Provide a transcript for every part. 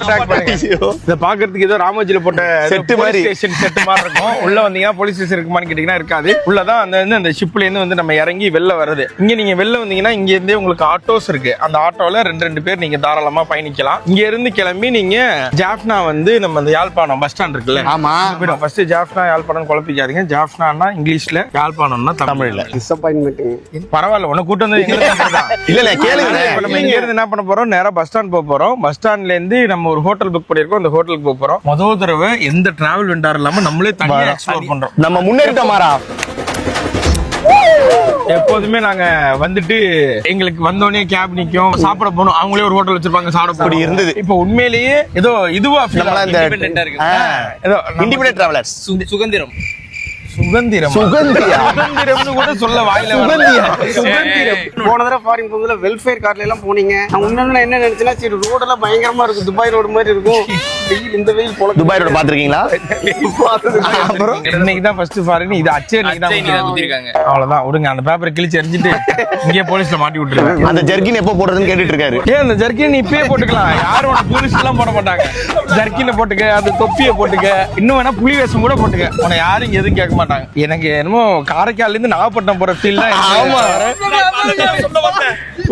இத பாக்குறதுக்கு ஏதோ ராமோஜில போட்ட செட் மாதிரி செட் மாதிரி இருக்கும். உள்ள வந்தீங்கன்னா போலீஸ் ஸ்டேஷன் இருக்குமான்னு கேட்டீங்கன்னா இருக்காது. உள்ளதான் அந்த ஷிப்ல இருந்து வந்து நம்ம இறங்கி வெளில வருது. இங்க நீங்க வெளில வந்தீங்கன்னா இங்க இருந்தே உங்களுக்கு ஆட்டோஸ் இருக்கு. அந்த ஆட்டோல ரெண்டு பேர் நீங்க தாராளமா பயணிக்கலாம். இங்க இருந்து கிளம்பி நீங்க ஜாஃப்னா வந்து நம்ம அந்த யாழ்ப்பாணம் பஸ் ஸ்டாண்ட் இருக்குல்ல, ஆமா போயிடும். ஃபர்ஸ்ட் ஜாஃப்னா யாழ்ப்பாணம் குழப்பிக்காதீங்க. ஜாஃப்னான்னா இங்கிலீஷ்ல, யாழ்ப்பாணம்னா தமிழ்ல. டிசப்பாயின்மென்ட். பரவாயில்ல, உன்னை கூட்டு வந்து இல்ல கேளுங்க. நம்ம இங்க இருந்து என்ன பண்ண போறோம், நேரா பஸ் ஸ்டாண்ட் போக போறோம். பஸ் ஸ்டாண்ட்ல இருந்து நம்ம ஒரு ஹோட்டல் புக் பண்ணிருக்கோம். அந்த ஹோட்டலுக்கு போக போறோம். முதல் தடவை எந்த டிராவல் வெண்டார் இல்லாம நம்மளே தனியா எக்ஸ்ப்ளோர் பண்றோம். நம்ம முன்னேறிட்டோம் மாறா. எப்போதுமே நாங்க வந்துட்டு எங்களுக்கு வந்தோடனே கேப் நிக்கும், சாப்பிட போகணும். அவங்களே ஒரு ஹோட்டல் வச்சிருப்பாங்க, சாப்பிட இருந்தது. இப்ப உண்மையிலேயே ஏதோ இதுவா இண்டிபெண்டன்ட் டிராவலர்ஸ். சுதந்திரம் சுதந்திரம்னு கூட சொல்ல வாயில சுதந்திரம். போன தடவை ஃபாரின் போகும்போது வெல்ஃபேர் கார்ல எல்லாம் போனீங்க. நான் உண்மையில என்ன நினைச்சேன்னா, சரி ரோட் எல்லாம் பயங்கரமா இருக்கும், துபாய் ரோடு மாதிரி இருக்கும். வெயில் இந்த வெயில் போல. துபாய் ரோடு பாத்துருக்கீங்களா? இன்னைக்கு தான் ஃபர்ஸ்ட் ஃபாரின். இது அச்சே இன்னைக்கு தான் குத்திருக்காங்க. அவ்வளவுதான், விடுங்க. அந்த பேப்பரை கிழிச்சு எரிஞ்சிட்டு இங்கே போலீஸ்ல மாட்டி விட்டுருக்காங்க. அந்த ஜர்கின் எப்போ போடுறதுன்னு கேட்டுட்டு இருக்காரு. ஏன் அந்த ஜர்கின் இப்பயே போட்டுக்கலாம், யாரும் போலீஸ் எல்லாம் போட மாட்டாங்க. ஜர்கினை போட்டுக்க, அந்த தொப்பியை போட்டுக்க, இன்னும் வேணா புலி வேஷம் கூட போட்டுக்க. உன யாரும் இங்க எதுவும் கேட்க மாட்டாங்க. எனக்கு என்னமோ காரைக்கால்ல இருந்து நாகப்பட்டினம் போற ஃபீல் தான்.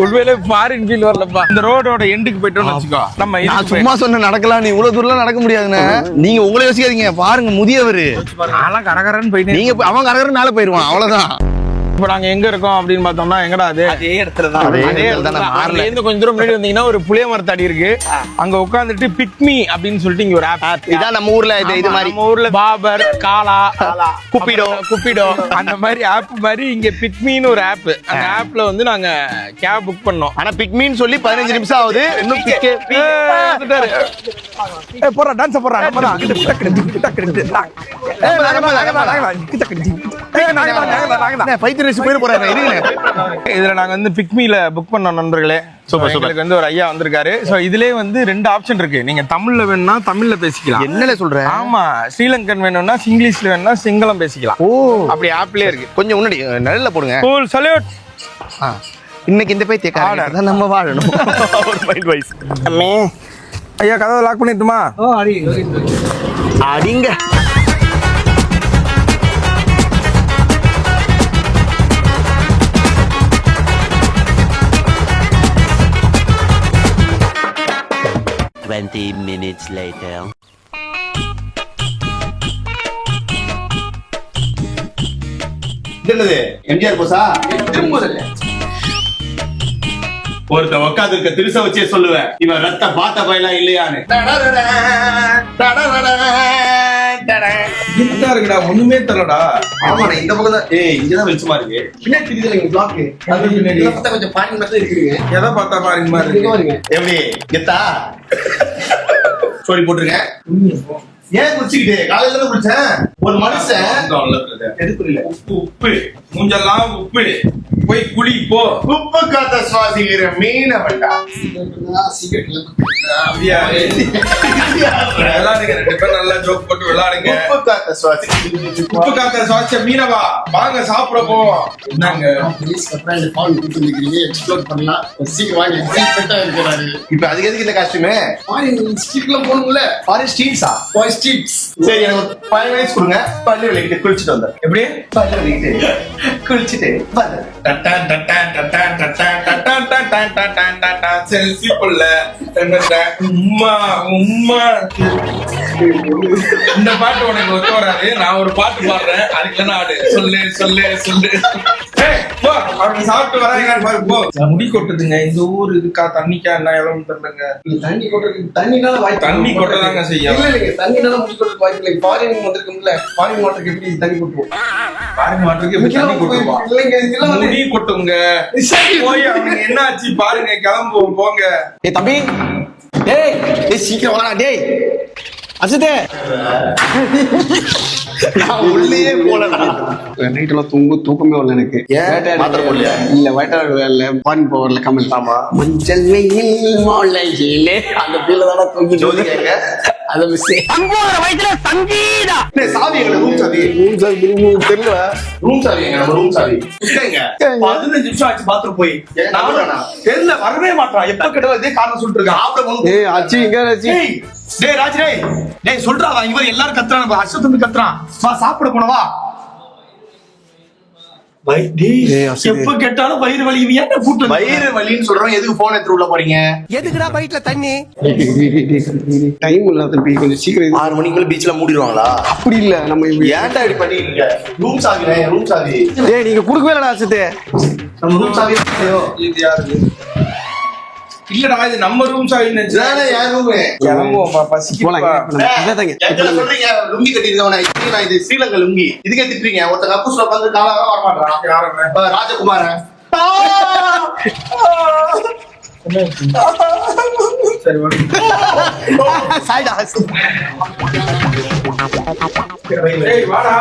உண்மையிலே ஃபாரின் ஃபீல் வரலப்பா. இந்த ரோடோட எண்டுக்கு போயிட்டோம்னு வச்சுக்கோ. நம்ம சும்மா சொன்ன நடக்கலாம், நீ இவ்வளவு தூரம் நடக்க முடியாதுன்னு நீங்க உங்களே யோசிக்காதீங்க. பாருங்க முதியவரு நான்லாம் கரகரன்னு போயிட்டு, நீங்க அவன் கரகரன்னு மேல போயிருவான். அவ்வளவுதான். இப்ப நாங்க எங்க இருக்கோம் அப்படின்னு பார்த்தோம்னா, எங்கடா அது? அதே இடத்துல தான். கொஞ்சம் தூரம் முன்னாடி வந்தீங்கன்னா ஒரு புளிய மரத்தடி இருக்கு. அங்க உட்காந்துட்டு பிக்மி அப்படின்னு சொல்லிட்டு இங்க ஒரு ஆப். இதான் நம்ம ஊர்ல இது மாதிரி. நம்ம ஊர்ல பாபர், காலா, குப்பிடோ அந்த மாதிரி ஆப் மாதிரி இங்க பிக்மின்னு ஒரு ஆப். அந்த ஆப்ல வந்து நாங்க கேப் புக் பண்ணோம். ஆனா பிக்மின்னு சொல்லி 15 நிமிஷம் ஆகுது. இன்னும் போறா டான்ஸ் போறா. இதுல நாங்க வந்து பிக்மில புக் பண்ணோம் நண்பர்களே. எங்களுக்கு வந்து ஒரு ஐயா வந்திருக்காரு. சோ இதுலயே வந்து 2 ஆப்ஷன் இருக்கு. நீங்க தமிழ்ல வேணும்னா தமிழ்ல பேசிக்கலாம். என்னல சொல்ற? ஆமா, ஸ்ரீலங்கன் வேணும்னா இங்கிலீஷ்ல வேணும்னா சிங்களம் பேசிக்கலாம். ஓ, அப்படி ஆப்லயே இருக்கு. கொஞ்சம் முன்னாடி நல்ல போடுங்க. Cool salute. இன்னைக்கு இந்த போய் தேக்காத நம்ம வாழணும். ஒரு மைண்ட் வைஸ். அம்மே ஐயா, கதவை லாக் பண்ணிட்டுமா? ஓ அடி அடிங்க. minutes later. என்னது எம்ஜிஆர் போசா? ஒருத்த உட்காந்து இருக்க திருச வச்சே சொல்லுவேன், இவன் ரத்த பாத்த பயலா இல்லையான்னு. இருக்குடா, ஒண்ணுமே தெரியலடா. ஆமா, இந்த பக்கம் தான். இங்கதான் வெளிச்சமா இருக்கு. பின்னாடி தெரியுதுல இங்க பிளாக். அது பின்னாடி பார்த்தா கொஞ்சம் பாயிண்ட் மட்டும் இருக்குங்க. எதை பார்த்தா பாருங்க மாதிரி இருக்கு. எப்படி கெத்தா சொல்லி போட்டுருங்க. ஏன் குடிச்சுக்கிட்டு காலையில தான் குடிச்சேன். ஒரு மனுஷன் உப்பு மூஞ்செல்லாம் உப்பு, போய் குளி போ. உப்பு காத்த சுவாசிக்கிற மீன வண்டா. விளையாடுங்க, 2 பேரும் நல்லா ஜோக் போட்டு விளையாடுங்க. உப்பு காத்த சுவாசிச்ச மீனவா, வாங்க சாப்பிட போவோம். என்னங்க எக்ஸ்ப்ளோர் பண்ணலாம். சீக்கிரம் வாங்க. இப்ப அதுக்கு எதுக்கு இந்த காஸ்டியூமே? ஸ்ட்ரீட்ல போகணும்ல. ஃபாரின் ஸ்ட்ரீட்ஸா? பாய் ஸ்ட்ரீட்ஸ். சரி, எனக்கு 5 மினிட்ஸ் கொடுங்க. பல்லு விளக்கிட்டு குளிச்சுட்டு வந்தேன். எப்படி? பல்லு விளக்கிட்டு குளிச்சுட்டு வந்தேன். செல்ஃபி புள்ள உம்மா உம்மா. இந்த பாட்டு உனக்கு ஒத்து வராது. நான் ஒரு பாட்டு பாடுறேன், அதுக்கு ஆடு. சொல்லு சொல்லு சொல்லு. அவங்க சாப்பிட்டு வராங்க. முடி கொட்டுதுங்க. இந்த ஊர் இதுக்கா தண்ணிக்கா என்ன எவ்வளவு தெரியலங்க. தண்ணி கொட்டுறதுக்கு தண்ணினால வாய்ப்பு. தண்ணி கொட்டதாங்க செய்யும். இல்ல தண்ணினால முடி கொட்டுறதுக்கு வாய்ப்பு இல்லை. ஃபாரின் வந்திருக்கும்ல, ஃபாரின் வாட்டருக்கு எப்படி தண்ணி கொட்டுவோம்? ஃபாரின் வாட்டருக்கு எப்படி தண்ணி கொட்டுவா? முடி கொட்டுங்க. போய் அவனுக்கு என்ன ஆச்சு பாருங்க. கிளம்புவோம் போங்க. தம்பி, டேய் சீக்கிரம் வாடா. டேய் அசதே, உள்ளே போலடா. நைட்லாம் தூக்கமே வரல எனக்கு. இல்ல வேட்டாடல பான் பவர்ல கமெண்ட். ஆமா, மஞ்சள் வெயில் மாலையிலே அந்த பீல தான தூங்கி. ஜோதிகாங்க அத மிஸ் வயசுல சங்கீதா சாவி எங்க ரூம் சாவி தெரியல. ரூம் சாவி எங்க நம்ம ரூம் சாவி புஷ்கங்க 15 நிமிஷம் ஆச்சு பாத்ரூம் போய் நானும் தெரியல வரவே மாட்டான் எப்ப கிட்ட இதே காரணம் சொல்லிட்டு இருக்கான் ஆப்ல ஏய் அச்சி இங்க அச்சி. டேய் ராஜ் டேய் சொல்றா வா இங்க எல்லாரும் கத்துறாங்க அர்ஷத் வந்து கத்துறான் வா சாப்பிட போனவா எப்ப கேட்டாலும் வயிறு வலி என்ன கூட்டு வயிறு வலின்னு சொல்றோம் எதுக்கு போன் எடுத்து உள்ள போறீங்க எதுக்குடா வயிற்றுல தண்ணி டைம் இல்ல தம்பி கொஞ்சம் சீக்கிரம் 6 மணிக்குள்ள பீச்ல மூடிடுவாங்களா அப்படி இல்ல நம்ம ஏன்டா இப்படி பண்ணிருக்கீங்க ரூம் சாவி ஏய் நீங்க குடுக்கவே இல்லடா அச்சதே. நம்ம ரூம் சாவி இது யாரு இல்லடா இது நம்ம ரூம் சாவி இதானே யார் ரூம் கிளம்புவோம் போலாம் பசிக்குப்பா. அதாங்க. எத்தனை சொல்றீங்க லுங்கி கட்டி இருக்கவன நான் இது ஸ்ரீலங்கா லுங்கி இதுக்கே திட்டுறீங்க ஒருத்தங்க அப்பூஸ்ல உட்கார்ந்து காலாக வர மாட்டான் ராஜகுமாரன் சரி வா. சாய்டா ஏய் வாடா.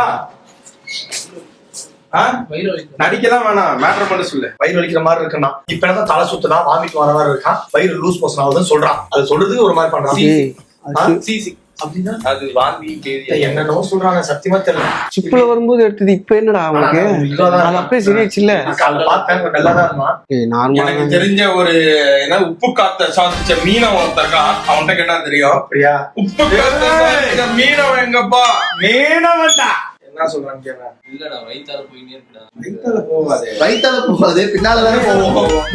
நடிக்கலாம் வேணாம், மேட்டர் பண்ண சொல்லு. வயிறு வலிக்கிற மாதிரி இருக்குன்னா இப்ப என்ன தலை சுத்துனா வாமிட் வர மாதிரி இருக்கான் வயிறு லூஸ் மோஷன் ஆகுதுன்னு சொல்றான் அது சொல்றதுக்கு ஒரு மாதிரி பண்றான் சிசி அப்படின்னா அது வாந்தி பேதி என்னென்னவோ சொல்றாங்க சத்தியமா தெரியல சிப்ல வரும்போது எடுத்தது இப்ப என்னடா அவனுக்கு அது அப்படியே சரியாச்சு இல்ல. காலைல பார்த்தேன் நல்லா தான் இருந்தான் ஏய் நார்மலா எனக்கு தெரிஞ்ச ஒரு என்ன உப்பு காத்த சாதிச்ச மீனவன் ஒருத்தருக்கான். அவன்கிட்ட கேட்டா தெரியும். அப்படியா உப்பு காத்த சாதிச்ச மீனவன் எங்கப்பா? மீனவன்டா என்ன சொல்றான்னு கேட்க. இல்லடா வயித்தால போயினே இருக்குடா. வயித்தால போகாதே. வயித்தால போகாது பின்னால தானே போவோம்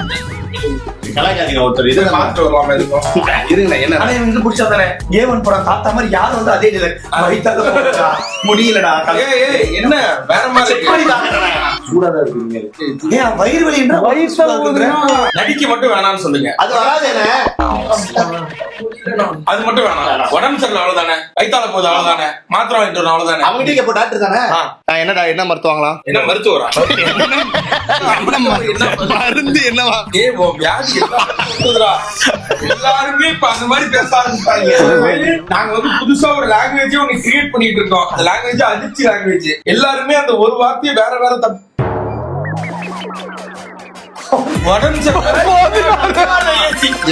கலாய்க்காதீங்க ஒருத்தர் இதை பார்த்து வரலாமா இருக்கும். இருங்க என்ன ஆனா இவனுக்கு பிடிச்சாதானே ஏவன் படம் தாத்தா மாதிரி யாரும் வந்து அதே வயித்தால போகா முடியலடா ஏய் ஏய் என்ன வேற மாதிரி இருக்கு. சூடாதான் இருக்கு ஏன் வயிறு வலி என்ற நடிக்க மட்டும் வேணாம்னு சொல்லுங்க. அது வராது என்ன அது மட்டும் வேணாம். உடம்பு சரியில்லை அவ்வளவுதானே. வயித்தால போகுது அவ்வளவுதானே. மாத்திரை வாங்கிட்டு வரணும் அவ்வளவுதானே. அவங்க டீ எப்போ டாக்டர் தானே என்னடா என்ன மருத்துவங்களா என்ன மருத்துவரா? மருந்து என்னவா ஏய் உன் வியாதி எல்லாம் இருக்குதுடா. எல்லாருமே இப்ப அந்த மாதிரி பேச ஆரம்பிச்சாங்க. நாங்க வந்து புதுசா ஒரு லாங்குவேஜ் ஒன்னு கிரியேட் பண்ணிட்டு இருக்கோம். அந்த லாங்குவேஜ் அதிர்ச்சி லாங்குவேஜ். எல்லாருமே அந்த ஒரு வார்த்தையை வேற வேற தப்பு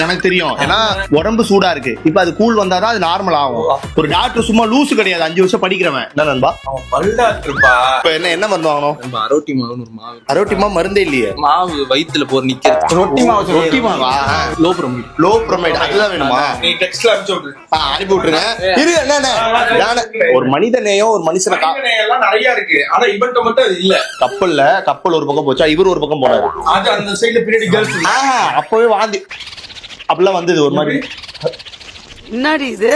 எனக்கு தெரியும் ஏன்னா உடம்பு சூடா இருக்கு இப்ப அது கூல் வந்தாதான் அது நார்மல் ஆகும் ஒரு டாக்டர் சும்மா லூசு கிடையாது 5 வருஷம் படிக்கிறவன் என்ன நண்பா அவன் பல்டாக்டர்ப்பா. இப்ப என்ன மருந்து வாங்கணும் நம்ம அரோட்டி மாவுன்னு ஒரு மாவு இருக்கு. அரோட்டிமா மருந்தே இல்லையே மாவு வயித்துல போற நிக்கிறது. ரொட்டி மாவு ரொட்டி மாவா லோ ப்ரோமீட். லோ ப்ரோமைட் அதுதான் வேணுமா நீ டெக்ஸ்ட்ல அனுப்பிச்சு விட்டுரு. அனுப்பி விட்டுருங்க இரு என்ன ஒரு மனித நேயம் ஒரு மனுஷனை எல்லாம் நிறைய இருக்கு. ஆனா இவன்ட்ட மட்டும் அது இல்ல. கப்பல் ஒரு பக்கம் போச்சா இவர் ஒரு பக்கம் போனாரு அது அந்த சைடுல பின்னாடி கேர்ள்ஸ். அப்பவே வாந்தி அப்படிலாம் வந்தது ஒரு மாதிரி என்னடி இது?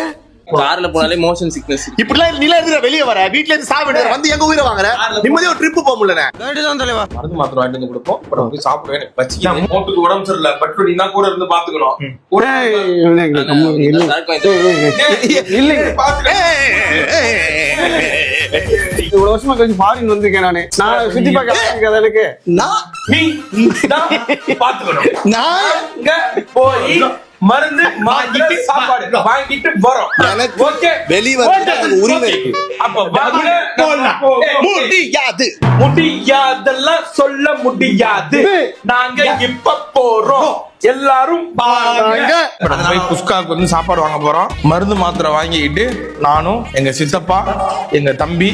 கார்ல போனாலே மோஷன் சிக்னஸ். இப்படிலாம் நில இருந்து வெளியே வர வீட்ல இருந்து சாப்பிட்டு வந்து எங்க உயிரை வாங்குற நிம்மதியா ஒரு ட்ரிப் போக முடியல தான் தலைவா. மருந்து மாத்திரை வாங்கிட்டு வந்து கொடுப்போம். அப்புறம் போய் சாப்பிடுவேன். வச்சுக்கலாம். மோட்டுக்கு உடம்பு சரியில்லை. பட் நீ தான் கூட இருந்து பாத்துக்கணும். இல்ல பாத்துக்க. இவ்வளவு வருஷமா கொஞ்சம் ஃபாரின் வந்திருக்கேன் நானு. நான் சுத்தி பார்க்க எனக்கு நீ தான் பாத்துக்கணும். நான் இங்க போய் மருந்து வாங்கிட்டு சாப்பாடு வாங்கிட்டு வரோம். எனக்கு ஓகே வெளிய வரதுக்கு உரிமை இருக்கு. அப்ப வாங்க முடியாது முடியாதெல்லாம் சொல்ல முடியாது. நாங்க இப்ப போறோம். எல்லாரும் வாங்க. போய் புஷ்காவுக்கு வந்து சாப்பாடு வாங்க போறோம். மருந்து மாத்திரை வாங்கிட்டு நானும் எங்க சித்தப்பா எங்க தம்பி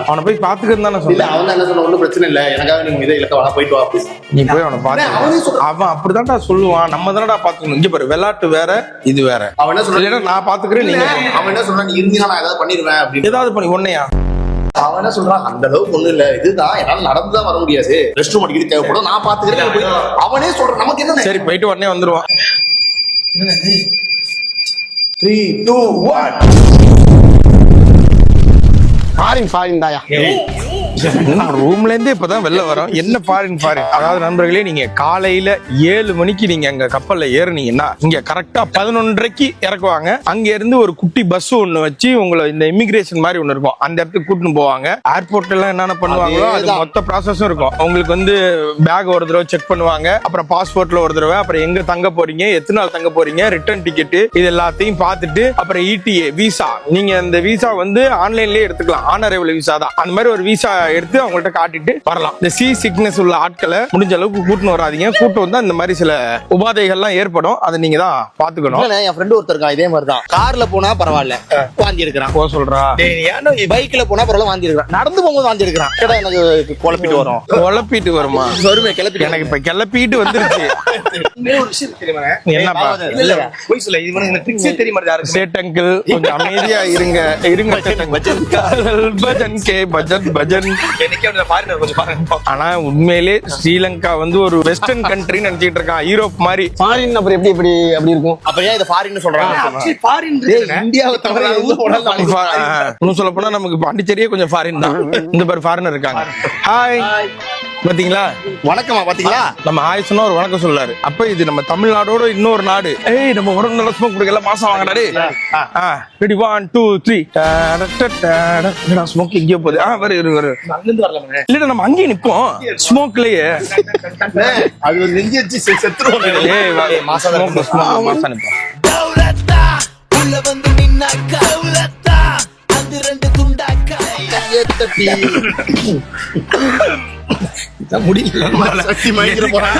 அவனை போய் பாத்துக்கிறது தானே இல்ல சொல்ல. அவன் என்ன சொன்ன ஒண்ணும் பிரச்சனை இல்ல எனக்காக நீங்க இதை இலக்க வேணா போயிட்டு வா நீ போய் அவனை பாத்து. அவன் அப்படிதான்டா சொல்லுவான். நம்ம தானடா பாத்துக்கணும். இங்க பாரு விளையாட்டு வேற இது வேற. அவன் என்ன சொல்றான் இல்லைன்னா நான் பாத்துக்கிறேன் நீங்க அவன் என்ன சொல்றான் நீ இருந்தீங்கன்னா நான் ஏதாவது பண்ணிடுவேன் அப்படின்னு ஏதாவது பண்ணி ஒன்னையா. அவன் என்ன சொல்றான் அந்த அளவுக்கு ஒண்ணும் இல்ல இதுதான் என்னால நடந்துதான் வர முடியாது ரெஸ்ட் ரூம் அடிக்கடி தேவைப்படும் நான் பாத்துக்கிறேன் அவனே சொல்றான் நமக்கு என்ன சரி போயிட்டு உடனே வந்துருவான். 3 2 1 ஃபாரின் தாயா. ரூம்ல இருந்தே இப்பதான் வெளில வரோம். என்ன ஃபாரின். அதாவது நண்பர்களே நீங்க காலையில 7 மணிக்கு நீங்க அங்க கப்பல்ல ஏறுனீங்கன்னா இங்க கரெக்டா 11:30க்கு இறக்குவாங்க. அங்க இருந்து ஒரு குட்டி பஸ் ஒண்ணு வச்சு உங்களை இந்த இமிகிரேஷன் மாதிரி ஒண்ணு இருக்கும் அந்த இடத்துக்கு கூட்டிட்டு போவாங்க. ஏர்போர்ட்ல எல்லாம் என்னென்ன பண்ணுவாங்களோ அது மொத்த ப்ராசஸும் இருக்கும். உங்களுக்கு வந்து பேக் ஒரு தடவை செக் பண்ணுவாங்க. அப்புறம் பாஸ்போர்ட்ல ஒரு தடவை அப்புறம் எங்க தங்க போறீங்க எத்தனை நாள் தங்க போறீங்க ரிட்டர்ன் டிக்கெட் இது எல்லாத்தையும் பார்த்துட்டு அப்புறம் ETA விசா நீங்க அந்த விசா வந்து ஆன்லைன்லயே எடுத்துக்கலாம். ஆன் அரைவல் விசா தான். அந்த மாதிரி ஒரு விசா எடுத்து அவங்கள்ட்ட காட்டிட்டு வரலாம். இந்த சி சிக்னஸ் உள்ள ஆட்களை முடிஞ்ச அளவுக்கு கூட்டின்னு வராதீங்க. கூட்டு வந்தா இந்த மாதிரி சில உபாதைகள்லாம் ஏற்படும். அதை நீங்க தான் பாத்துக்கணும். என் ஃப்ரெண்ட் ஒருத்தர் இருக்கான் இதே மாதிரி தான். கார்ல போனா பரவாயில்ல வாந்தி எடுக்கிறான். போக சொல்றா. பைக்ல போனா பரவாயில்ல வாந்தி எடுக்கிறான். நடந்து போகும்போது வாந்தி எடுக்கிறான். கேட்டா எனக்கு குழப்பிட்டு வரும். குழப்பிட்டு வருமா? வருமே கிளப்பி எனக்கு இப்ப கிளப்பிட்டு வந்துருச்சு. என்னப்பா சேட் அங்கிள் கொஞ்சம் அமைதியா இருங்க. ஆனா உண்மையிலே ஸ்ரீலங்கா வந்து ஒரு வெஸ்டர்ன் கண்ட்ரி நினைச்சிட்டு இருக்கான். யூரோப் மாதிரி. ஃபாரின் அப்புறம் எப்படி எப்படி அப்படி இருக்கும்? அப்ப ஏன் இதை ஃபாரின் சொல்றாங்க? இந்தியாவை தவிர இன்னும் சொல்ல போனா நமக்கு பாண்டிச்சேரியே கொஞ்சம் ஃபாரின் தான். இந்த பேர் ஃபாரினர் இருக்காங்க. ஹாய் பாத்தீங்களா? வணக்கமா பாத்தீங்களா? நம்ம ஹாய் சொன்னா ஒரு வணக்கம் சொல்லாரு. அப்ப இது நம்ம தமிழ்நாடோட இன்னொரு நாடு. ஏய் நம்ம உடம்பு நல்லா ஸ்மோக் குடிக்கல மாசம் வாங்கடாரு. ரெடி 1 2 3 ஸ்மோக் எங்கேயோ போகுது. வரு இல்ல நம்ம அங்கேயே நிப்போம் ஸ்மோக்லயே. அது ஒரு நெஞ்சு வச்சு செத்துருவோம். ஏய் மாசம் நிப்போம். முடியல சக்தி மயங்கிற போறான்.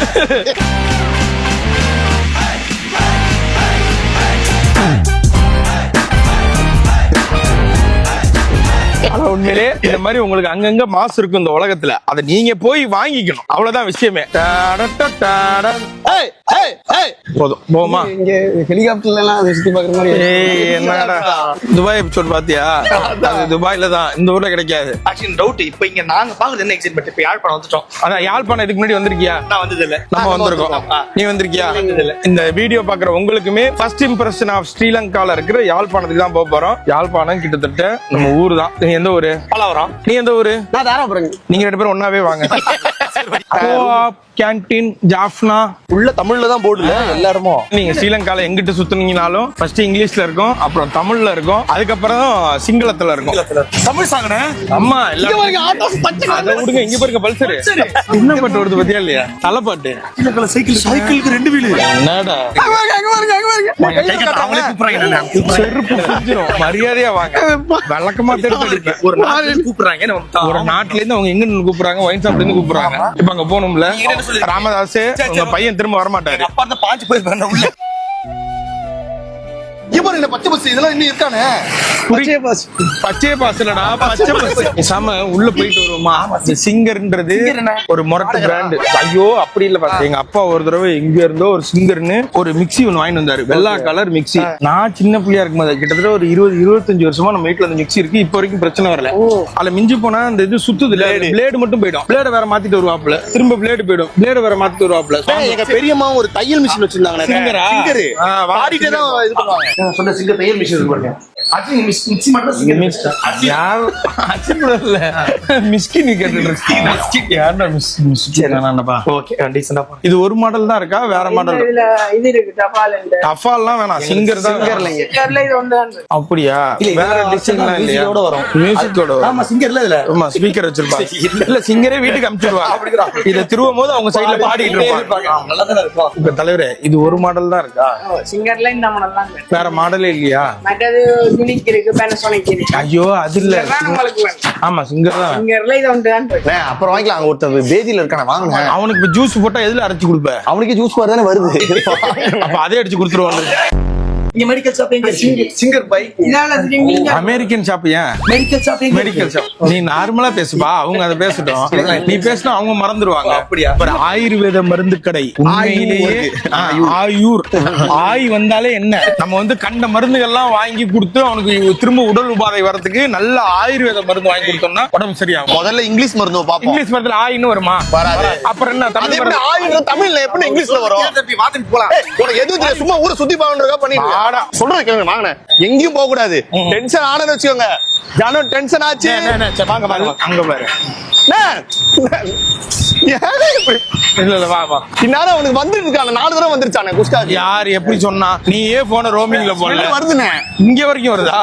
ஆனா உண்மையிலே இந்த மாதிரி உங்களுக்கு அங்கங்க மாசு இருக்கும் இந்த உலகத்துல. அதை நீங்க போய் வாங்கிக்கணும். அவ்வளவுதான் விஷயமே. போதும் போமா. இங்க ஹெலிகாப்டர்ல எல்லாம் அதை சுத்தி பாக்குற மாதிரி. என்னடா துபாய் எபிசோட் பாத்தியா? அது துபாயில தான், இந்த ஊர்ல கிடைக்காது. ஆக்சுவலி டவுட் இப்போ இங்க நாங்க பாக்குறது என்ன எக்ஸைட்மென்ட்? இப்போ யாழ்ப்பாணம் வந்துட்டோம். அதான் யாழ்ப்பாணம் இதுக்கு முன்னாடி வந்திருக்கியா? நான் வந்தது இல்ல. நம்ம வந்திருக்கோம். நீ வந்திருக்கியா? இந்த வீடியோ பாக்குற உங்களுக்குமே ஃபர்ஸ்ட் இம்ப்ரெஷன் ஆஃப் ஸ்ரீலங்கால இருக்கிற யாழ்ப்பாணத்துக்கு தான் போக போறோம். யாழ்ப்பாணம் கிட்டத்தட்ட நம்ம ஊரு தான். நீ எந்த ஊரு? பலாவரம். நீ எந்த ஊரு? நான் தாராபுரம். நீங்க 2 பேரும் ஒன்னாவே வாங்க. கேன்டீன் ஜாஃப்னா உள்ள தமிழ்ல தான் போர்டுல எல்லாருமோ. நீங்க ஸ்ரீலங்கால எங்கிட்ட சுத்துனீங்கனாலும் ஃபர்ஸ்ட் இங்கிலீஷ்ல இருக்கும், அப்புறம் தமிழ்ல இருக்கும், அதுக்கப்புறம் சிங்களத்துல இருக்கும். தமிழ் சாங்கனே அம்மா அதை விடுங்க. இங்க பாருங்க பல்சர் என்ன பாட்டு வருது பத்தியா இல்லையா? தலைப்பாட்டு. சைக்கிளுக்கு 2 வீலு. என்னடா செருப்பு புரிஞ்சிரும். மரியாதையா வாங்க. வழக்கமா தெரிஞ்சு ஒரு நாள் கூப்பிடுறாங்க. ஒரு நாட்டுல இருந்து அவங்க எங்க நின்னு கூப்பிடுறாங்க? ஒயின் ஷாப்ல இருந்து கூப்பிடுறாங்க. இப்ப அங்க போகணும்ல. ராமதாஸ் உங்க பையன் திரும்ப வரமாட்டாரு. அப்பா அந்த பாஞ்சு போய் உள்ள இந்த பச்சை பஸ் இதெல்லாம் இன்னும் இருக்கானே. பச்சை பாஸ் இல்லடா, பச்சை பாஸ். சாம உள்ள போயிட்டு வருவோமா? சிங்கர்ன்றது ஒரு மொரட்டு பிராண்ட். ஐயோ அப்படி இல்ல பாத்து. எங்க அப்பா ஒரு தடவை எங்க இருந்தோ ஒரு சிங்கர்னு ஒரு மிக்ஸி ஒன்னு வாங்கிட்டு வந்தாரு. வெள்ளா கலர் மிக்ஸி. நான் சின்ன பிள்ளையா இருக்கும்போது கிட்டத்தட்ட ஒரு 20-25 வருஷமா நம்ம வீட்டுல அந்த மிக்ஸி இருக்கு. இப்ப வரைக்கும் பிரச்சனை வரல. அதுல மிஞ்சி போனா அந்த இது சுத்துது, பிளேடு மட்டும் போயிடும். பிளேட வேற மாத்திட்டு வருவாப்ல, திரும்ப பிளேடு போயிடும். பிளேடு வேற மாத்திட்டு வருவாப்ல. எங்க பெரியம்மா ஒரு தையல் மிஷின் வச்சிருந்தாங்க. சிங்கரா? சிங்கர் பாடிட்டே தான் இது பண்ணுவாங்க. சொன்ன சிங்கர் தையல் மிஷின் இருக்கு பாருங்க. அது மிக்ஸி மட்டும் சிங்கர். யார் அச்சிரல மிஸ்கின் கேட்டிட்டு யாரா மிஸ்கின்? ஓகே டீசன்ட்டா. இது ஒரு மாடல் தான் இருக்கா? வேற மாடல் இது இருக்கு டபால் இந்த டஃபால்லாம் வேணாம். சிங்கர் தான். சிங்கர்ல இது ஒன்று தான். அப்படியா? வேற டிசைன்லாம் இல்லையா? வரும் மியூசிக்கோட வரும். ஆமா சிங்கர்ல இல்ல. ஆமா ஸ்பீக்கர் வச்சிருப்பாங்க. இல்ல சிங்கரே வீட்டுக்கு அனுப்பிச்சிடுவாங்க. இத திருவும் போது அவங்க சைடுல பாடிட்டு இருப்பாங்க. நல்லா தான் இருக்கும். இப்ப தலைவரே இது ஒரு மாடல் தான் இருக்கா? சிங்கர்ல இந்த மாடல் தான். வேற மாடலே இல்லையா? மற்றது யூனிக் இருக்கு, பேனசோனிக் இருக்கு. ஐயோ அது இல்ல. உங்களுக்கு வேணும். ஆமா சிங்கர் தான். சிங்கர்ல இது ஒன்று தான் இருக்கு. அப்புறம் வாங்கிக்கலாம். அங்க ஒருத்தர் பேதியில இருக்கானே வாங்குங்க. அவனுக்கு இப்ப ஜூஸ் போட்டா எதுல அரைச்சு கொடுப்ப? அவனுக்கு ஜூஸ் பார் தானே வருது. அப்ப அதே அடிச்சு கொடுத்துருவாங்க. இங்க மெடிக்கல் ஷாப் எங்க? சிங்கர் பை. இதால திரும்பி அமெரிக்கன் ஷாப். ஏன் மெடிக்கல் ஷாப் எங்க? Medical shop. நீ நார்மலா பேசுப்பா, அவங்க அதை பேசட்டும். நீ பேசினா அவங்க மறந்துடுவாங்க. அப்படியா? ஒரு ஆயுர்வேத மருந்து கடை. உண்மையிலேயே ஆயூர் ஆய் வந்தாலே என்ன, நம்ம வந்து கண்ட மருந்துகள்லாம் வாங்கி கொடுத்து அவனுக்கு திரும்ப உடல் உபாதை வரதுக்கு நல்ல ஆயுர்வேத மருந்து வாங்கி கொடுத்தோம்னா உடம்பு சரியாகும். முதல்ல இங்கிலீஷ் மருந்து பாப்போம். இங்கிலீஷ் மருந்துல ஆயின்னு வருமா? வராது. அப்புறம் என்ன தமிழ் மருந்து? ஆயுர்வேத தமிழ்ல எப்படி இங்கிலீஷ்ல வரும்? வாத்திட்டு போலாம். உனக்கு எதுவும் தெரியல, சும்மா ஊரை சுத்தி பாவன்றதா பண்ணிட்டு சொல்றேன் கேளுங்க. வாங்க எங்கேயும் போக கூடாது. டென்ஷன் ஆனன்னு வச்சுக்கோங்க. ஜானு டென்ஷன் ஆச்சு. வாங்க வாங்க அங்க பாரு. இல்ல இல்ல வா வா. இன்னால அவனுக்கு வந்துட்டு இருக்கானே 4 தடவை வந்துருச்சானே குஸ்கா. யார் எப்படி சொன்னா? நீயே போன ரோமிங்ல போடல. வருதுனே. இங்க வரைக்கும் வருதா?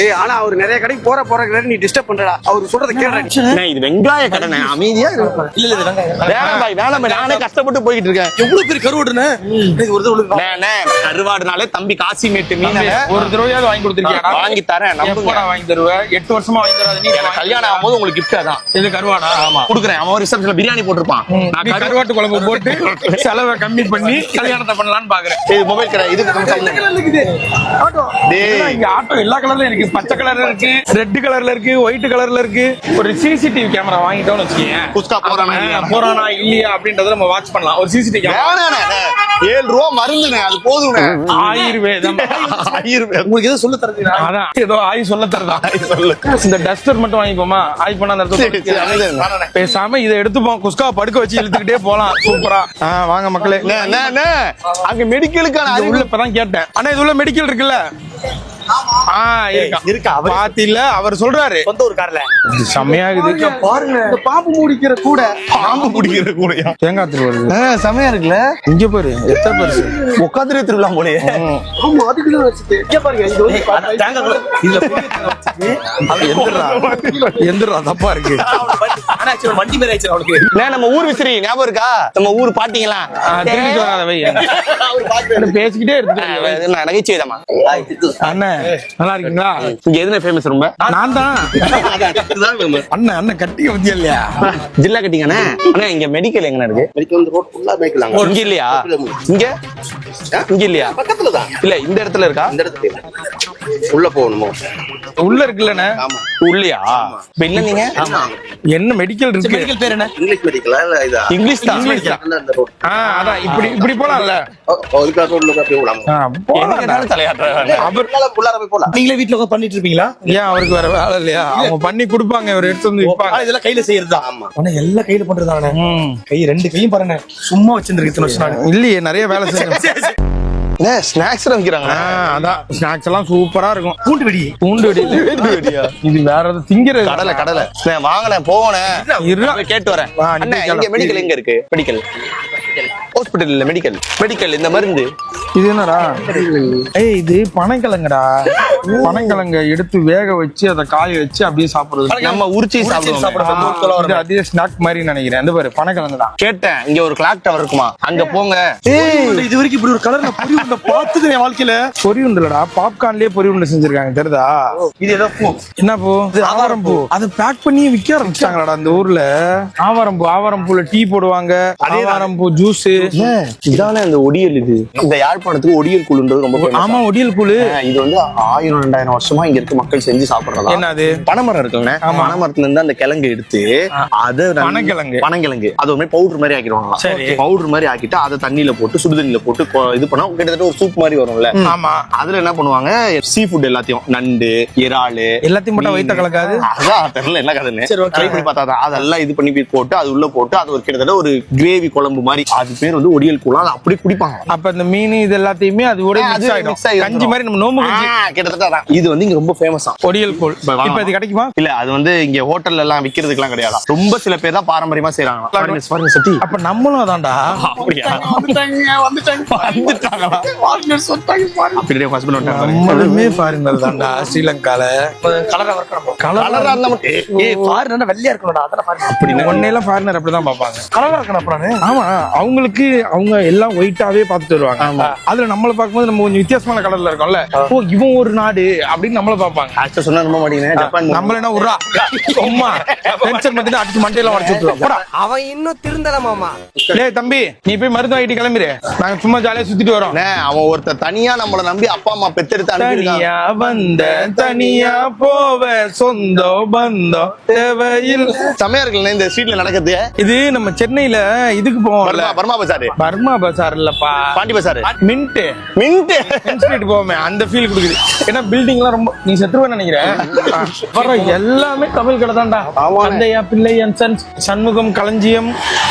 ஏய் ஆனா அவர் நிறைய கடைக்கு போற நீ டிஸ்டர்ப் பண்றடா. அவர் சொல்றத கேளுடா. இது வெங்காய கடனை அமைதியா இருக்கு. இல்ல இல்ல வேணாம் பாய் வேணாம் பாய். நானே கஷ்டப்பட்டு போயிட்டு இருக்கேன். எவ்வளவு பேர் கருவாடுனே? கருவாடுனாலே தம்பி காசு காசிமேட்டு மீன் ஒரு தடவையாவது வாங்கி கொடுத்துருக்கியா? வாங்கி தரேன் நம்புங்க. எப்படா வாங்கி தருவ? 8 வருஷமா வாங்கி தராது நீ. எனக்கு கல்யாணம் ஆகும்போது உங்களுக்கு gift அதான். இது கருவாடா? ஆமா குடுக்குறேன். அவன் ஒரு ரிசப்ஷன்ல பிரியாணி போட்டிருப்பான். நான் கருவாட்டு குழம்பு போட்டு செலவை கம்மி பண்ணி கல்யாணத்தை பண்ணலாம்னு பாக்குறேன். இது மொபைல் கடை. இதுக்கு டேய் இங்க ஆட்டோ எல்லா கலர்ல இருக்கு. பச்சை கலர்ல இருக்கு, ரெட் கலர்ல இருக்கு, ஒயிட் கலர்ல இருக்கு. ஒரு சிசிடிவி கேமரா வாங்கிட்டோம்னு வச்சுக்கீங்க, குஸ்கா போறானா போறானா இல்லையா அப்படின்றத நம்ம வாட்ச் பண்ணலாம். ஒரு சிசிடிவி கேமரா 7 ரூபா மருந்துனே அது போதும்னே. ஆயுர்வேதம். உங்களுக்கு எதுவும் சொல்ல தரதுனா அதான் ஏதோ ஆயி சொல்ல தரதா. இந்த டஸ்டர் மட்டும் வாங்கிப்போமா? ஆயி பண்ண அந்த இடத்துல பேசாம இதை எடுத்துப்போம். குஸ்கா படுக்க வச்சு இழுத்துக்கிட்டே போலாம். சூப்பரா. வாங்க மக்களே. அங்க மெடிக்கலுக்கான உள்ள இப்பதான் கேட்டேன். ஆனா இது உள்ள மெடிக்கல் இருக்குல்ல? இருக்கா? பாத்தில அவர் சொல்றாரு சொந்த ஒரு கார்ல செம்மையாகுது பாருங்க. இந்த பாம்பு முடிக்கிற கூட, பாம்பு முடிக்கிற கூடயா தேங்காய் திருவாரு செம்மையா இருக்குல்ல. இங்க பாரு எத்தனை பெருசு. உட்காந்துரே திருவிழா போலயே. ஆமா அதுக்குதான் வச்சுட்டு இங்க பாருங்க இது வந்து தேங்காய் எந்திரா தப்பா இருக்கு. வண்டி மேல ஆயிடுச்சு அவளுக்கு. நம்ம ஊர் விசிறி ஞாபகம் இருக்கா? நம்ம ஊர் பாட்டிங்களா திரும்பி வராத வை. பேசிக்கிட்டே இருக்கு. நகைச்சுவைதாமா. அண்ணன் நல்லா இருக்கீங்களா? இங்க எதுனா ஃபேமஸ் ரொம்ப? நான் தான் அண்ணன். அண்ணன் கட்டிக்க பத்தியா இல்லையா? ஜில்லா கட்டிங்கண்ணே. அண்ணா இங்க மெடிக்கல் எங்க இருக்கு? மெடிக்கல் வந்து ரோட் ஃபுல்லா மேய்க்கலாம். இங்க இல்லையா? இங்க இங்க இல்லையா? பக்கத்துல தான். இல்ல இந்த இடத்துல இருக்கா? இந்த இடத்துல உள்ள போகணுமோ? உள்ள இருக்குல்லண்ணே. ஆமா உள்ளியா? இப்ப இல்ல நீங்க என்ன மெடிக்கல் இருக்கு? மெடிக்கல் பேர் என்ன? இங்கிலீஷ் மெடிக்கலா இல்ல இதா? இங்கிலீஷ் தான். அந்த ரோட். அதான் இப்படி இப்படி போலாம்ல. ஒருக்கா ரோட்ல போய் போலாம். என்ன தலையாட்டுறாங்க? அவர் உள்ளார போய் போலாம். நீங்களே வீட்ல உட்கார்ந்து பண்ணிட்டு இருப்பீங்களா? ஏன் அவருக்கு வேற வேலை இல்லையா? அவங்க பண்ணி கொடுப்பாங்க, இவர் எடுத்து வந்து விற்பாங்க. இதெல்லாம் கையில செய்யறதா? ஆமா. ஆனா எல்லாம் கையில பண்றதானே. கை ரெண்டு கையும் பாருங்க சும்மா வச்சிருந்திருக்கு இத்தனை வருஷம் நான். இல்லையே நிறைய வேலை செய்யணும். ஸ்நாக்ஸ் வைக்கிறாங்க. அதான் ஸ்நாக்ஸ் எல்லாம் சூப்பரா இருக்கும். பூண்டு வெடி. பூண்டு வெடி வெடியா? இது வேற எது திங்கிறது? கடலை வாங்கினேன் போனேன் கேட்டு வரேன். இங்க மெடிக்கல் எங்க இருக்கு? மெடிக்கல் ஹாஸ்பிடல் இல்ல, மெடிக்கல் இந்த மருந்து. இது என்னடா? ஏய் இது பனைக்கிழங்குடா. பனைக்கிழங்க எடுத்து வேக வச்சு அதை காய வச்சு அப்படியே சாப்பிடுறது. நம்ம உரிச்சி சாப்பிடுவோம். இது அதே ஸ்நாக் மாதிரி நினைக்கிறேன். இந்த பாரு பனைக்கிழங்குடா. கேட்டேன் இங்க ஒரு கிளாக் டவர் இருக்குமா, அங்க போங்க. இது வரைக்கும் இப்படி ஒரு கலர்ல பொரி உருண்டை பார்த்தது என் வாழ்க்கையில. பொரி உண்டுலடா, பாப்கார்ன்லயே பொரி உண்டை செஞ்சிருக்காங்க தெரியுதா? இது ஏதோ பூ. என்ன பூ? ஆவாரம் பூ. அதை பேக் பண்ணி விற்க ஆரம்பிச்சிட்டாங்களாடா இந்த ஊர்ல. ஆவாரம் பூல டீ போடுவாங்க. ஆவாரம் பூ ஜூஸ். இதான இந்த ஒடியல். இது இந்த யாழ்ப்பாணத்துக்கு ஒடியல் கூழுன்றது ரொம்ப famous. ஆமா ஒடியல் கூழு. இது வந்து 1000-2000 வருஷமா இங்க இருக்க மக்கள் செஞ்சு சாப்பிடுறதா. என்னது? பனைமரம் இருக்குங்க. பனைமரத்துல இருந்து அந்த கிழங்கு எடுத்து அதை பனங்கிழங்கு அது ஒரு பவுடர் மாதிரி ஆக்கிடுவாங்க. சரி. பவுடர் மாதிரி ஆக்கிட்டு அதை தண்ணியில போட்டு சுடு தண்ணியில போட்டு இது பண்ணா கிட்டத்தட்ட ஒரு சூப் மாதிரி வரும்ல. ஆமா. அதுல என்ன பண்ணுவாங்க, சீ ஃபுட் எல்லாத்தையும், நண்டு, இறாலு எல்லாத்தையும் போட்டா வயித்த கலக்காது. அதான் தெரியல என்ன கதைன்னு. ட்ரை பண்ணி பார்த்தா அதெல்லாம் இது பண்ணி போட்டு அது உள்ள போட்டு அது ஒரு கிட்டத்தட்ட ஒரு கிரேவி குழம்பு மாதிரி. அது பேர் வந்து ஒடியல் கூழா. அது அப்படி குடிப்பாங்க. அப்ப இந்த மீன் இது எல்லாத்தையுமே அது கூட மிக்ஸ் ஆயிடும். கஞ்சி மாதிரி நம்ம நோம்பு கஞ்சி கிட்டத்தட்ட. இது வந்து இங்க ரொம்ப ஃபேமஸா ஒடியல் கூழ். இப்ப இது கிடைக்குமா? இல்ல அது வந்து இங்க ஹோட்டல்ல எல்லாம் விக்கிறதுக்கு எல்லாம் கிடையாது. ரொம்ப சில பேர் தான் பாரம்பரியமா செய்யறாங்க. சத்தி அப்ப நம்மளும் அதான்டா. அப்படியா? நம்மளுமே ஃபாரினர் தான்டா. ஸ்ரீலங்கால கலரா வெள்ளையா இருக்கணும்டா. அப்படி ஒன்னேலாம் ஃபாரினர் அப்படிதான் பாப்பாங்க. கலரா இருக்கணும். ஆமா அவங்களுக்கு அவங்க எல்லாம் ஒயிட்டாவே பாத்துட்டு வருவாங்க. அதுல நம்மள பாக்கும்போது நம்ம கொஞ்சம் வித்தியாசமான கலர்ல இருக்கோம்ல. ஓ இவன் ஒரு நாடு அப்படின்னு நம்மள பாப்பாங்க. ஆக்சுவலா சொன்னா நம்ப மாட்டீங்க. ஜப்பான் நம்மள என்ன உர்றா அம்மா டென்ஷன் பண்ணி அடிச்சு மண்டையில உடைச்சு விட்டுருவோம். அவன் இன்னும் திருந்தல மாமா. டேய் தம்பி நீ போய் மருந்து வாங்கிட்டு கிளம்பிரு. நாங்க சும்மா ஜாலியா சுத்திட்டு வரோம். அவன் ஒருத்தர் தனியா நம்மள நம்பி அப்பா அம்மா பெத்தெடுத்து தனியா வந்த தனியா போவ சொந்த பந்தம் தேவையில். செமையா இருக்குல்ல இந்த ஸ்ட்ரீட்ல நடக்குது. இது நம்ம சென்னையில இதுக்கு போவோம்ல, பர்மா பஜார். பர்மா பஜார் இல்லப்பா, பாண்டி பஜார். மின்ட் மின்ட் போவோமே அந்த ஃபீல் கொடுக்குது. ஏன்னா பில்டிங் எல்லாம் ரொம்ப நீ செத்துருவேன்னு நினைக்கிறேன். எல்லாமே தமிழ் கடை தான்டா. அந்தையா பிள்ளை அண்ட் சன்ஸ், சண்முகம் களஞ்சியம்,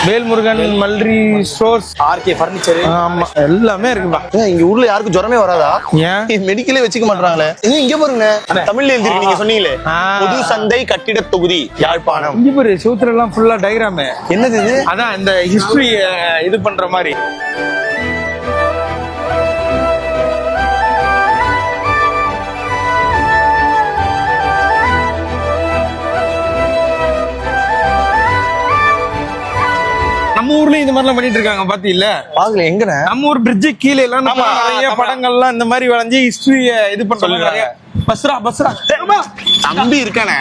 வேல்முருகன் மல்ரி ஸ்டோர்ஸ், ஆர்கே பர்னிச்சர். ஆமா எல்லாமே இருக்குப்பா. இங்க ஊர்ல யாருக்கும் ஜுரமே வராதா? ஏன் மெடிக்கலே வச்சுக்க மாட்டாங்களே. இங்க பாருங்க தமிழ்ல எழுதிருக்கு. நீங்க சொன்னீங்களே பொது சந்தை கட்டிட தொகுதி யாழ்ப்பாணம். இங்க பாரு சூத்திர எல்லாம் ஃபுல்லா டயக்ராம். என்னது இது? அதான் இந்த ஹிஸ்டரி இது பண்ற மாதிரி. நம்ம ஊர்லயும் இந்த மாதிரிலாம் பண்ணிட்டு இருக்காங்க பாத்தீங்களா? பாக்கல எங்கண்ணே? நம்ம ஒரு பிரிட்ஜ் கீழே எல்லாம் நம்ம ஆமா, நிறைய ஆமா. படங்கள்லாம் இந்த மாதிரி வளைஞ்சு ஹிஸ்டரிய இது பண்றாங்க நிறைய. பஸ்ரா தம்பி இருக்கானே.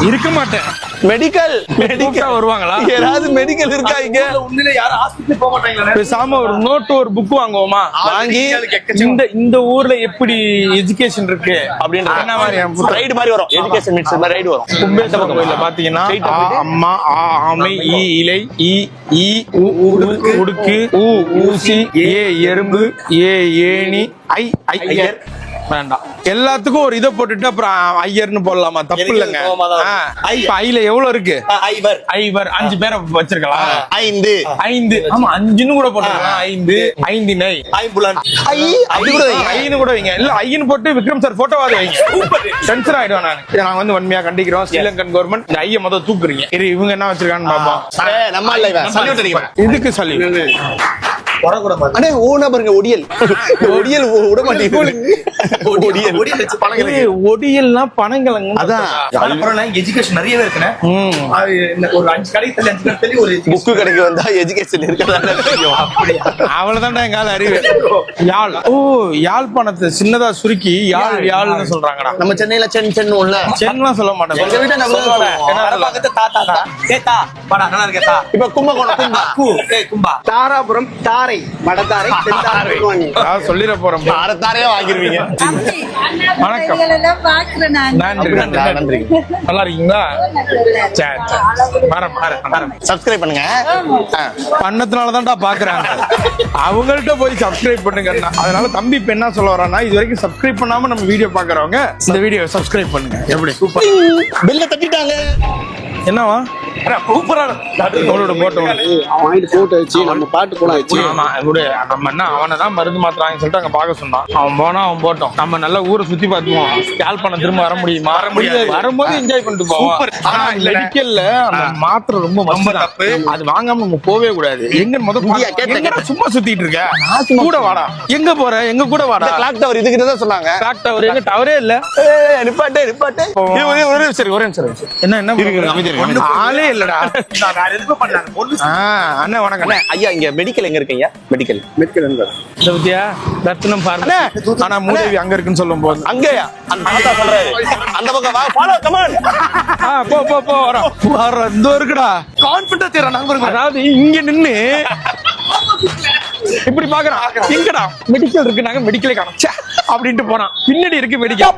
இருக்க மாட்டேன். மெடிக்கல் கூப்பிட்டா வருவாங்களா? ஏதாவது மெடிக்கல் இருக்கா இங்க? உண்மையில யாரும் ஹாஸ்பிட்டல் போக மாட்டாங்களா? பேசாம ஒரு நோட்டு ஒரு புக் வாங்குவோமா? வாங்கி இந்த ஊர்ல எப்படி எஜுகேஷன் இருக்கு அப்படின்றது என்ன மாதிரி ரைடு மாதிரி வரும். எஜுகேஷன் மிட்ஸ் மாதிரி ரைடு வரும். கும்பேஸ்வரர் கோயில்ல பாத்தீங்கன்னா ஆ அம்மா, ஆ ஆமை, ஈ இலை, ஈ உடுக்கு, ஊசி, ஏ எறும்பு, ஏ ஏணி, ஐயர். வேண்டாம், எல்லாத்துக்கும் ஒரு இதை போட்டுட்டு அப்புறம் ஐயர்னு போடலாமா? தப்பு இல்லைங்க. இப்ப ஐல எவ்வளவு இருக்கு? ஐவர் 5 பேரை வச்சிருக்கலாம். 5 ஆமா 5ன்னு கூட போட்டுக்கலாம். 5 நை அப்படி கூட வைங்க. ஐன்னு கூட வைங்க. இல்ல ஐன்னு போட்டு விக்ரம் சார் போட்டோவாது வைங்க. டென்ஷன் ஆயிடுவேன் நான். இதை நாங்க வந்து வன்மையா கண்டிக்கிறோம். ஸ்ரீலங்கன் கவர்மெண்ட் இந்த ஐய மொதல் தூக்குறீங்க. இவங்க என்ன வச்சிருக்கான்னு பாப்போம். நம்ம இல்ல இவன். சல்யூட் அடிக்கிறேன். இதுக்கு சொல்லி அண்ணே ஓனா பாருங்க. ஒடியல் விட மாட்டேங்குது. ஒடியல்னா பனங்கிழங்கு. அதான் எஜுகேஷன் நிறையவே இருக்குண்ணே. ஒரு 5 கடை தள்ளி 5 கடை தள்ளி ஒரு புக்கு கடைக்கு வந்தா எஜுகேஷன் இருக்கிறதா தெரியும். அவ்வளவுதான்டா எங்கால அறிவு. யாழ். யாழ்ப்பாணத்தை சின்னதா சுருக்கி யாழ்னு சொல்றாங்கடா. நம்ம சென்னையில சென் உள்ள சென்லாம் சொல்ல மாட்டேன். எங்க வீட்டை நம்ம இப்ப கும்பகோணம் தாராபுரம் தாரை வடதாரை தென்தாரை நான் சொல்லிட போறேன். தாரையே வாங்கிருவீங்க. வணக்கம். நன்றி. நல்லா இருக்கீங்களா? சரி வரேன். சப்ஸ்கிரைப் பண்ணுங்க. பண்ணதுனாலதான்டா பாக்குறாங்க. அவங்கள்ட்ட போய் சப்ஸ்கிரைப் பண்ணுங்க. அதனால தம்பி இப்ப என்ன சொல்ல வரானா, இது வரைக்கும் சப்ஸ்கிரைப் பண்ணாம நம்ம வீடியோ பாக்குறவங்க இந்த வீடியோ சப்ஸ்கிரைப் பண்ணுங்க. எப்படி சூப்பர். பெல்ல தட்டிட்டாங்க. என்னவா போட்டோ வச்சு நம்ம பாட்டு போலாம் வச்சு நம்ம என்ன அவனைதான் மருந்து மாத்திராங்கன்னு சொல்லிட்டு அங்க பாக்க சொன்னான். அவன் போனா அவன் போட்டோம். நம்ம நல்ல ஊரை சுத்தி பார்த்துவோம். ஸ்கேல் பண்ண திரும்ப வர முடியுமா? வரும்போது என்ஜாய் பண்ணிட்டு போவோம். ஆனா மெடிக்கல்ல அந்த மாத்திரை ரொம்ப தப்பு. அது வாங்காம நம்ம போவே கூடாது. எங்க முதல்ல சும்மா சுத்திட்டு இருக்க கூட வாடா. எங்க போற? எங்க கூட வாடா. கிளாக் டவர் இதுகிட்ட தான் சொன்னாங்க. கிளாக் டவர் எங்க டவரே இல்ல. நிப்பாட்டு என்ன ஆளே இல்லடா. அண்ணா வணக்கம். ஐயா இங்க மெடிக்கல் எங்க இருக்கீங்க? மெடிக்கல் ரத்னம் பார்மசி. ஆனா மூதேவி அங்க இருக்குன்னு சொல்லும் போது அங்கயா அந்த தாத்தா சொல்றாரு. அந்த பக்கம் வா. Follow come on. போ வர இந்த இருக்குடா. கான்ஃபிடன்ஸ் ஏற நம்பர். அதாவது இங்க நின்னு இப்படி பாக்குறான். எங்கடா மெடிக்கல் இருக்கு? நாங்க மெடிக்கலே காணோம் அப்படின்ட்டு போறான். பின்னாடி இருக்கு மெடிக்கல்.